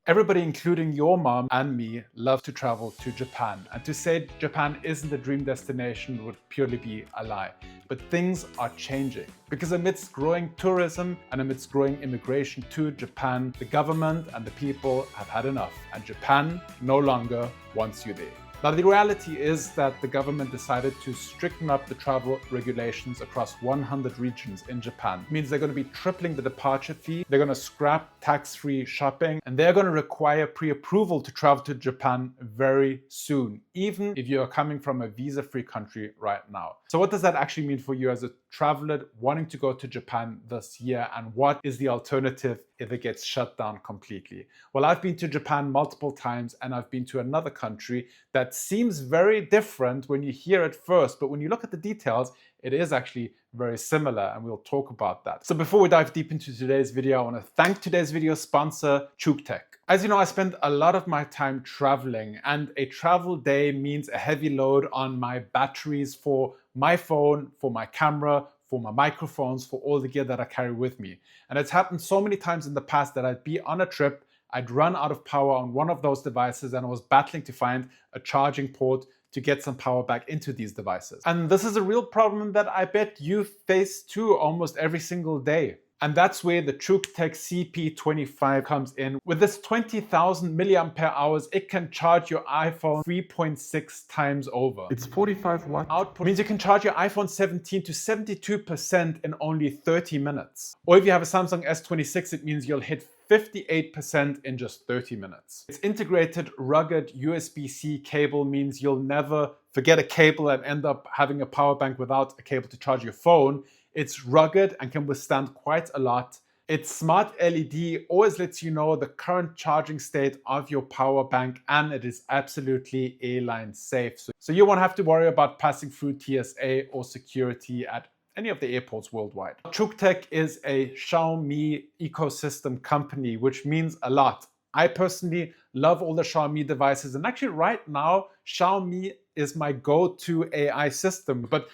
Everybody, including your mom and me, love to travel to Japan. And to say Japan isn't a dream destination would purely be a lie. But things are changing because amidst growing tourism and amidst growing immigration to Japan, the government and the people have had enough, and Japan no longer wants you there. Now, the reality is that the government decided to stricten up the travel regulations across 100 regions in Japan. It means they're going to be tripling the departure fee, they're going to scrap tax-free shopping, and they're going to require pre-approval to travel to Japan very soon, even if you're coming from a visa-free country right now. So what does that actually mean for you as a traveler wanting to go to Japan this year, and what is the alternative if it gets shut down completely? Well, I've been to Japan multiple times, and I've been to another country that seems very different when you hear it first, but when you look at the details, it is actually very similar, and we'll talk about that. So before we dive deep into today's video, I want to thank today's video sponsor, Cuktech. As you know, I spend a lot of my time traveling, and a travel day means a heavy load on my batteries for my phone, for my camera, for my microphones, for all the gear that I carry with me. And it's happened so many times in the past that I'd be on a trip, I'd run out of power on one of those devices, and I was battling to find a charging port to get some power back into these devices. And this is a real problem that I bet you face too almost every single day. And that's where the Cuktech CP25 comes in. With this 20,000 milliampere hours, it can charge your iPhone 3.6 times over. It's 45 watt Output means you can charge your iPhone 17 to 72% in only 30 minutes. Or if you have a Samsung S26, it means you'll hit 58% in just 30 minutes. Its integrated rugged USB-C cable means you'll never forget a cable and end up having a power bank without a cable to charge your phone. It's rugged and can withstand quite a lot. Its smart LED always lets you know the current charging state of your power bank, and it is absolutely airline safe. So you won't have to worry about passing through TSA or security at any of the airports worldwide. Cuktech is a Xiaomi ecosystem company, which means a lot. I personally love all the Xiaomi devices, and actually right now, Xiaomi is my go-to AI system. But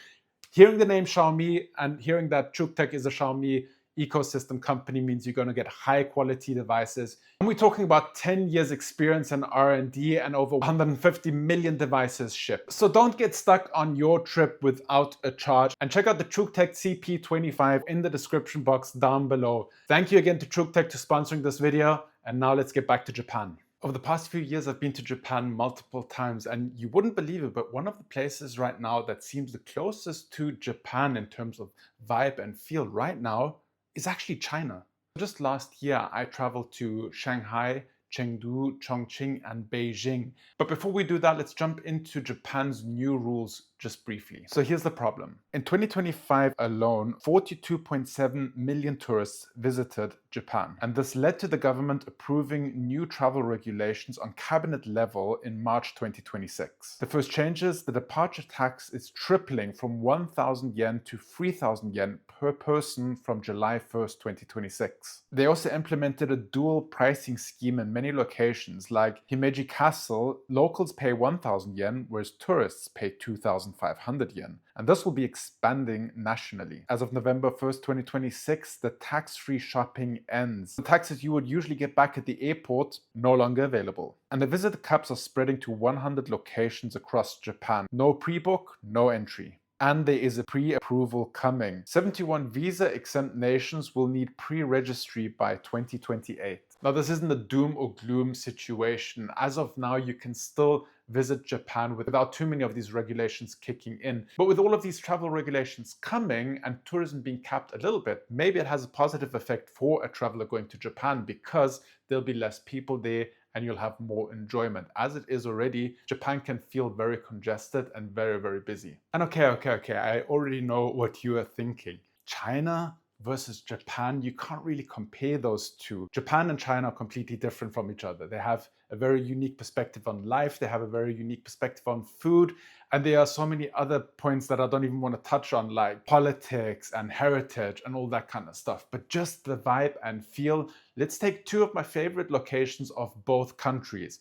hearing the name Xiaomi and hearing that Cuktech is a Xiaomi ecosystem company means you're going to get high quality devices. And we're talking about 10 years experience in R&D and over 150 million devices shipped. So don't get stuck on your trip without a charge, and check out the Cuktech CP25 in the description box down below. Thank you again to Cuktech for sponsoring this video, and now let's get back to Japan. Over the past few years, I've been to Japan multiple times, and you wouldn't believe it, but one of the places right now that seems the closest to Japan in terms of vibe and feel right now is actually China. Just last year, I traveled to Shanghai, Chengdu, Chongqing, and Beijing. But before we do that, let's jump into Japan's new rules just briefly. So here's the problem. In 2025 alone, 42.7 million tourists visited Japan. And this led to the government approving new travel regulations on cabinet level in March 2026. The first changes, the departure tax is tripling from 1,000 yen to 3,000 yen per person from July 1st, 2026. They also implemented a dual pricing scheme in many locations, like Himeji Castle. Locals pay 1,000 yen, whereas tourists pay 2,500 yen. And this will be expanding nationally. As of November 1st, 2026, the tax-free shopping ends. The taxes you would usually get back at the airport, no longer available. And the visitor caps are spreading to 100 locations across Japan. No pre-book, no entry. And there is a pre-approval coming. 71 visa-exempt nations will need pre-registry by 2028. Now, this isn't a doom or gloom situation. As of now, you can still visit Japan without too many of these regulations kicking in. But with all of these travel regulations coming and tourism being capped a little bit, maybe it has a positive effect for a traveler going to Japan, because there'll be less people there and you'll have more enjoyment. As it is already, Japan can feel very congested and very, very busy. And okay, I already know what you are thinking. China versus Japan, you can't really compare those two. Japan and China are completely different from each other. They have a very unique perspective on life, they have a very unique perspective on food, and there are so many other points that I don't even want to touch on, like politics and heritage and all that kind of stuff. But just the vibe and feel, let's take two of my favorite locations of both countries,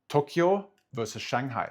Tokyo versus Shanghai.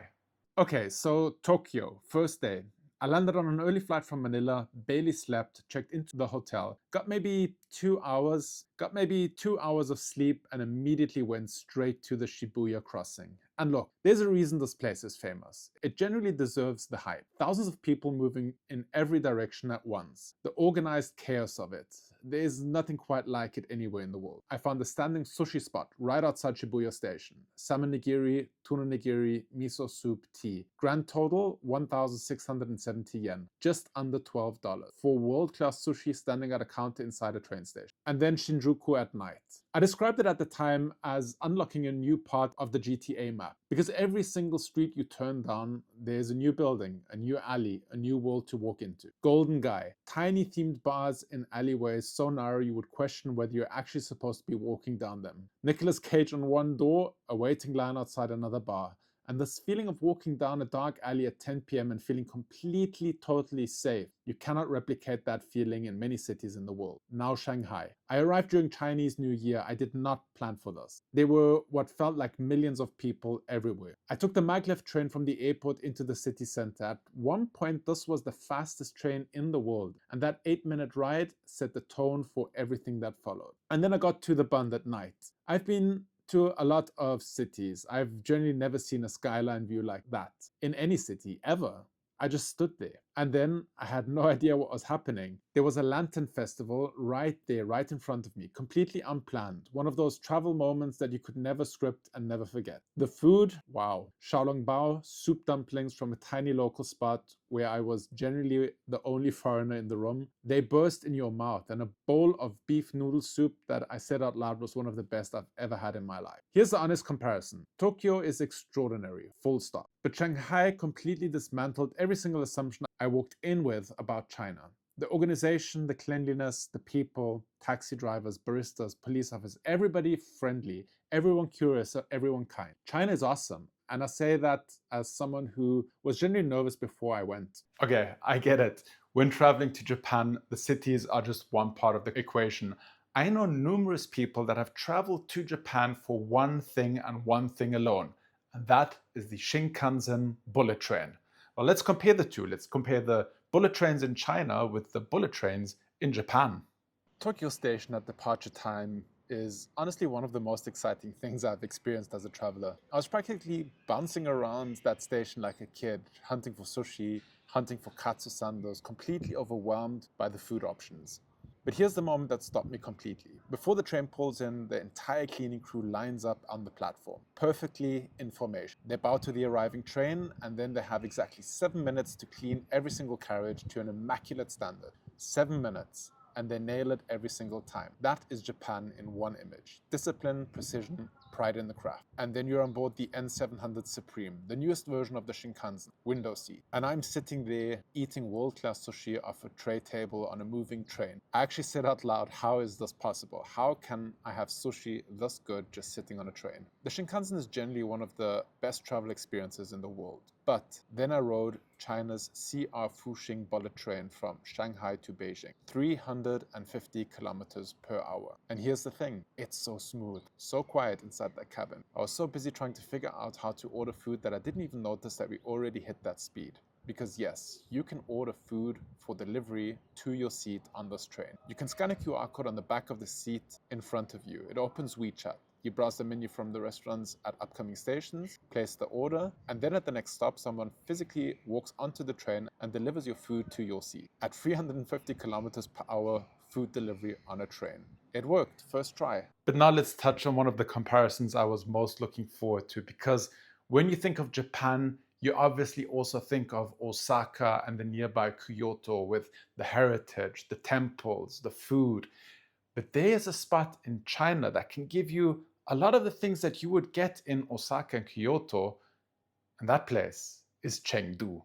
Okay, so Tokyo, first day. I landed on an early flight from Manila, barely slept, checked into the hotel, got maybe 2 hours of sleep, and immediately went straight to the Shibuya crossing. And look, there's a reason this place is famous. It generally deserves the hype. Thousands of people moving in every direction at once. The organized chaos of it. There's nothing quite like it anywhere in the world. I found a standing sushi spot right outside Shibuya station. Salmon nigiri, tuna nigiri, miso soup, tea. Grand total, 1,670 yen. Just under $12. For world-class sushi standing at a counter inside a train station. And then Shinjuku at night. I described it at the time as unlocking a new part of the GTA map, because every single street you turn down, there's a new building, a new alley, a new world to walk into. Golden Guy, tiny themed bars in alleyways so narrow you would question whether you're actually supposed to be walking down them. Nicolas Cage on one door, a waiting line outside another bar. And this feeling of walking down a dark alley at 10 p.m. and feeling completely, totally safe. You cannot replicate that feeling in many cities in the world. Now Shanghai. I arrived during Chinese New Year. I did not plan for this. There were what felt like millions of people everywhere. I took the maglev train from the airport into the city center. At one point, this was the fastest train in the world. And that 8-minute ride set the tone for everything that followed. And then I got to the Bund at night. I've been to a lot of cities. I've generally never seen a skyline view like that in any city ever. I just stood there. And then I had no idea what was happening. There was a lantern festival right there, right in front of me, completely unplanned. One of those travel moments that you could never script and never forget. The food, wow. Xiaolongbao, soup dumplings from a tiny local spot where I was generally the only foreigner in the room. They burst in your mouth, and a bowl of beef noodle soup that I said out loud was one of the best I've ever had in my life. Here's the honest comparison. Tokyo is extraordinary, full stop. But Shanghai completely dismantled every single assumption I walked in with about China. The organization, the cleanliness, the people, taxi drivers, baristas, police officers, everybody friendly, everyone curious, everyone kind. China is awesome. And I say that as someone who was genuinely nervous before I went. Okay, I get it. When traveling to Japan, the cities are just one part of the equation. I know numerous people that have traveled to Japan for one thing and one thing alone. And that is the Shinkansen bullet train. Well, let's compare the two. Let's compare the bullet trains in China with the bullet trains in Japan. Tokyo Station at departure time is honestly one of the most exciting things I've experienced as a traveler. I was practically bouncing around that station like a kid, hunting for sushi, hunting for katsu sandos, completely overwhelmed by the food options. But here's the moment that stopped me completely. Before the train pulls in, the entire cleaning crew lines up on the platform. Perfectly in formation. They bow to the arriving train, and then they have exactly 7 minutes to clean every single carriage to an immaculate standard. 7 minutes. And they nail it every single time. That is Japan in one image. Discipline, precision, pride in the craft. And then you're on board the N700 Supreme, the newest version of the Shinkansen, window seat. And I'm sitting there eating world-class sushi off a tray table on a moving train. I actually said out loud, how is this possible? How can I have sushi this good just sitting on a train? The Shinkansen is generally one of the best travel experiences in the world. But then I rode China's CR Fuxing bullet train from Shanghai to Beijing, 350 kilometers per hour. And here's the thing, it's so smooth, so quiet inside that cabin. I was so busy trying to figure out how to order food that I didn't even notice that we already hit that speed. Because yes, you can order food for delivery to your seat on this train. You can scan a QR code on the back of the seat in front of you. It opens WeChat. You browse the menu from the restaurants at upcoming stations, place the order, and then at the next stop, someone physically walks onto the train and delivers your food to your seat. At 350 kilometers per hour, food delivery on a train. It worked, first try. But now let's touch on one of the comparisons I was most looking forward to, because when you think of Japan, you obviously also think of Osaka and the nearby Kyoto with the heritage, the temples, the food. But there is a spot in China that can give you a lot of the things that you would get in Osaka and Kyoto, and that place is Chengdu.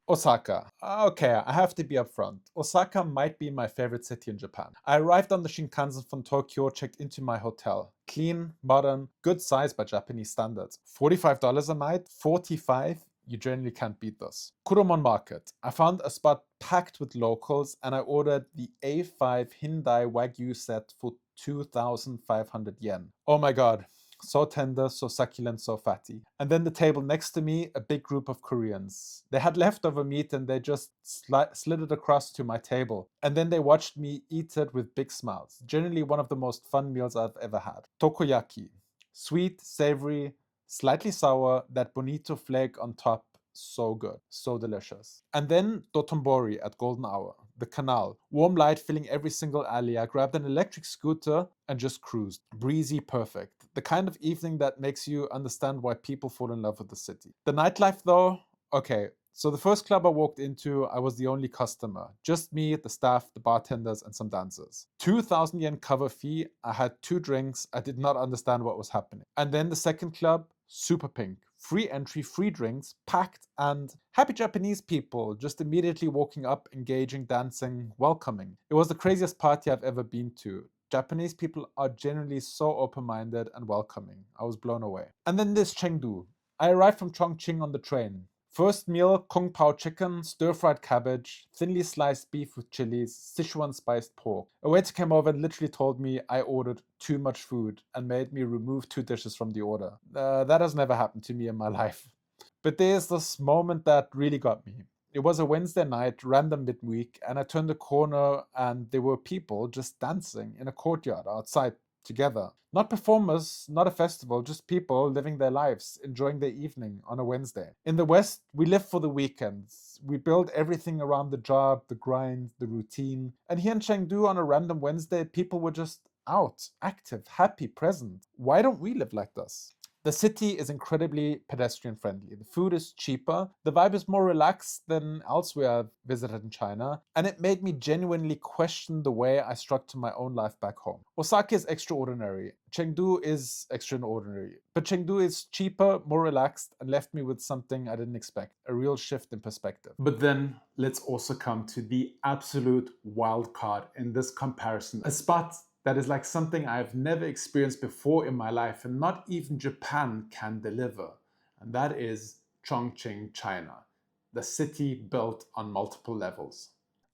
Osaka. Okay, I have to be upfront. Osaka might be my favorite city in Japan. I arrived on the Shinkansen from Tokyo, checked into my hotel. Clean, modern, good size by Japanese standards. $45 a night, 45. You generally can't beat this. Kuromon Market. I found a spot packed with locals and I ordered the A5 Hyundai Wagyu set for 2,500 yen. Oh my god. So tender, so succulent, so fatty. And then the table next to me, a big group of Koreans. They had leftover meat and they just slid it across to my table. And then they watched me eat it with big smiles. Generally one of the most fun meals I've ever had. Takoyaki. Sweet, savory, slightly sour, that bonito flake on top. So good, so delicious. And then Dotonbori at golden hour, the canal. Warm light filling every single alley. I grabbed an electric scooter and just cruised. Breezy, perfect. The kind of evening that makes you understand why people fall in love with the city. The nightlife though, okay. So the first club I walked into, I was the only customer. Just me, the staff, the bartenders, and some dancers. 2,000 yen cover fee. I had 2 drinks. I did not understand what was happening. And then the second club, super pink. Free entry, free drinks, packed, and happy Japanese people just immediately walking up, engaging, dancing, welcoming. It was the craziest party I've ever been to. Japanese people are generally so open-minded and welcoming. I was blown away. And then there's Chengdu. I arrived from Chongqing on the train. First meal, Kung Pao chicken, stir-fried cabbage, thinly sliced beef with chilies, Sichuan spiced pork. A waiter came over and literally told me I ordered too much food and made me remove 2 dishes from the order. That has never happened to me in my life. But there's this moment that really got me. It was a Wednesday night, random midweek, and I turned the corner and there were people just dancing in a courtyard outside together. Not performers, not a festival, just people living their lives, enjoying their evening on a Wednesday. In the West, we live for the weekends. We build everything around the job, the grind, the routine. And here in Chengdu on a random Wednesday, people were just out, active, happy, present. Why don't we live like this? The city is incredibly pedestrian friendly. The food is cheaper. The vibe is more relaxed than elsewhere I've visited in China. And it made me genuinely question the way I structure my own life back home. Osaka is extraordinary. Chengdu is extraordinary. But Chengdu is cheaper, more relaxed, and left me with something I didn't expect. A real shift in perspective. But then let's also come to the absolute wild card in this comparison. A spot that is like something I've never experienced before in my life, and not even Japan can deliver. And that is Chongqing, China, the city built on multiple levels.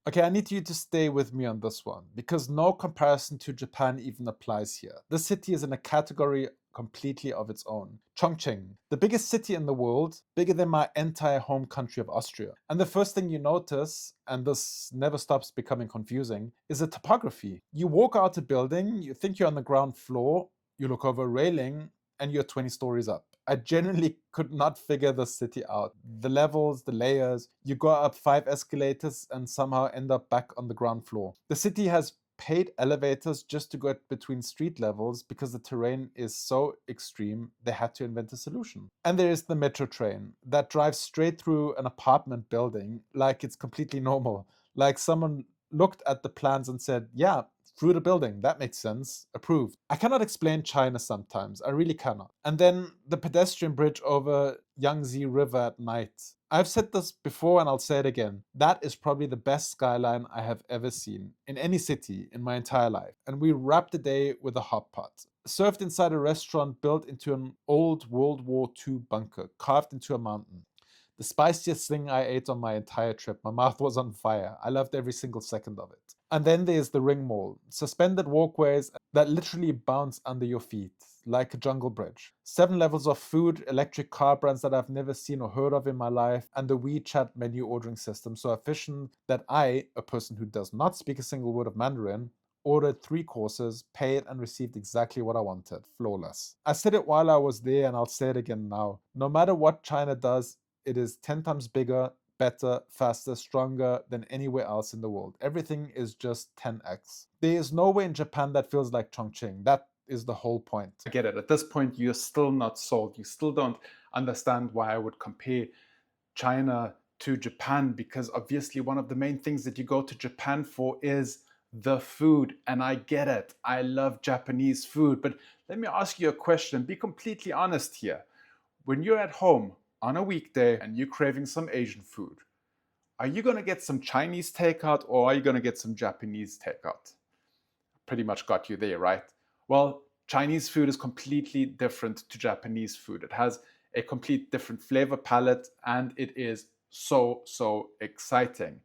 Okay, I need you to stay with me on this one, because no comparison to Japan even applies here. This city is in a category completely of its own. Chongqing, the biggest city in the world, bigger than my entire home country of Austria. And the first thing you notice, and this never stops becoming confusing, is the topography. You walk out a building, you think you're on the ground floor, you look over a railing, and you're 20 stories up. I genuinely could not figure the city out. The levels, the layers, you go up 5 escalators and somehow end up back on the ground floor. The city has paid elevators just to go between street levels because the terrain is so extreme, they had to invent a solution. And there is the metro train that drives straight through an apartment building like it's completely normal. Like someone looked at the plans and said, yeah, through the building, that makes sense, approved. I cannot explain China sometimes, I really cannot. And then the pedestrian bridge over Yangtze River at night. I've said this before and I'll say it again. That is probably the best skyline I have ever seen in any city in my entire life. And we wrapped the day with a hot pot. Served inside a restaurant built into an old World War II bunker, carved into a mountain. The spiciest thing I ate on my entire trip. My mouth was on fire. I loved every single second of it. And then there's the Ring Mall. Suspended walkways that literally bounce under your feet, like a jungle bridge. 7 levels of food, electric car brands that I've never seen or heard of in my life, and the WeChat menu ordering system so efficient that I, a person who does not speak a single word of Mandarin, ordered 3 courses, paid, and received exactly what I wanted. Flawless. I said it while I was there and I'll say it again now. No matter what China does, it is 10 times bigger, better, faster, stronger than anywhere else in the world. Everything is just 10x. There is nowhere in Japan that feels like Chongqing. That is the whole point. I get it. At this point, you're still not sold. You still don't understand why I would compare China to Japan, because obviously one of the main things that you go to Japan for is the food. And I get it. I love Japanese food. But let me ask you a question. Be completely honest here. When you're at home on a weekday and you're craving some Asian food, are you going to get some Chinese takeout or are you going to get some Japanese takeout? Pretty much got you there, right? Well, Chinese food is completely different to Japanese food. It has a complete different flavor palette and it is so exciting.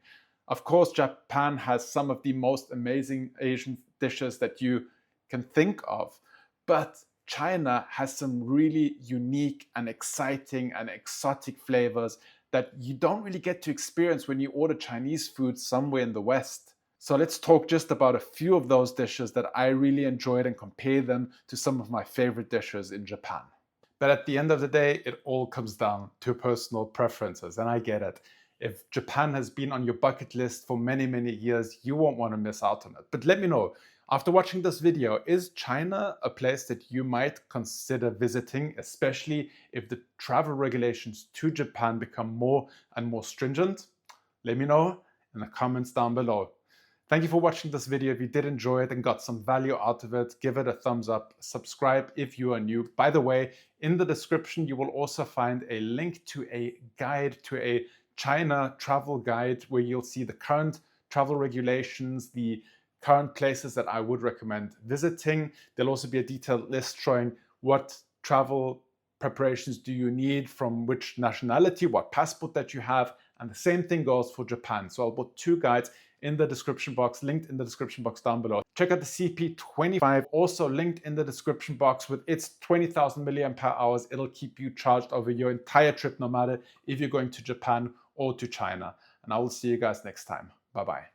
Of course, Japan has some of the most amazing Asian dishes that you can think of, but China has some really unique and exciting and exotic flavors that you don't really get to experience when you order Chinese food somewhere in the West. So let's talk just about a few of those dishes that I really enjoyed and compare them to some of my favorite dishes in Japan. But at the end of the day, it all comes down to personal preferences, and I get it. If Japan has been on your bucket list for many, many years, you won't want to miss out on it. But let me know, after watching this video, is China a place that you might consider visiting, especially if the travel regulations to Japan become more and more stringent? Let me know in the comments down below. Thank you for watching this video. If you did enjoy it and got some value out of it, give it a thumbs up, subscribe if you are new. By the way, in the description, you will also find a link to a guide, to a China travel guide, where you'll see the current travel regulations, the current places that I would recommend visiting. There'll also be a detailed list showing what travel preparations do you need, from which nationality, what passport that you have, and the same thing goes for Japan. So I'll put two guides in the description box, linked in the description box down below. Check out the CP25, also linked in the description box, with its 20,000 milliampere hours. It'll keep you charged over your entire trip, no matter if you're going to Japan or to China. And I will see you guys next time. Bye-bye.